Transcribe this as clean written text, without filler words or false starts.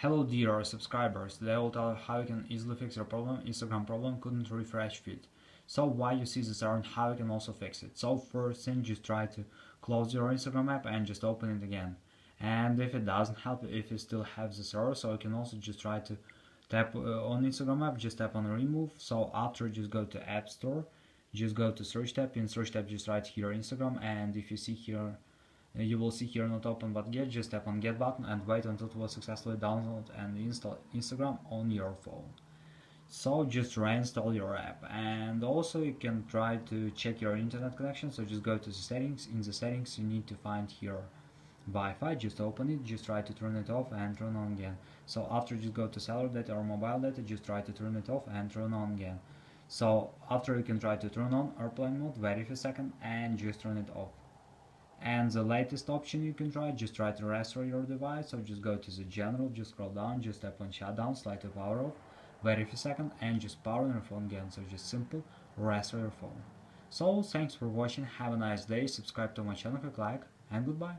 Hello dear subscribers, today I will tell you how you can easily fix your problem. Instagram problem couldn't refresh feed. So why you see this error and how you can also fix it. So first thing, just try to close your Instagram app and just open it again. And if it doesn't help, if you still have this error, so you can also just try to tap on Instagram app, just tap on remove. So after, just go to App Store, just go to search tab. In search tab, just write here Instagram, and if you see here, you will see here not open but get, just tap on get button and wait until it will successfully download and install Instagram on your phone. So just reinstall your app, and also you can try to check your internet connection. So just go to the settings. In the settings you need to find here Wi-Fi, just open it, just try to turn it off and turn on again. So after, just go to cellular data or mobile data, just try to turn it off and turn on again. So after, you can try to turn on airplane mode, wait a few seconds and just turn it off. And the latest option you can try, just try to restore your device. So just go to the general, just scroll down, just tap on shutdown, slide to power off, wait a few seconds and just power on your phone again. So just simple restore your phone. So thanks for watching, have a nice day, subscribe to my channel, click like, and goodbye.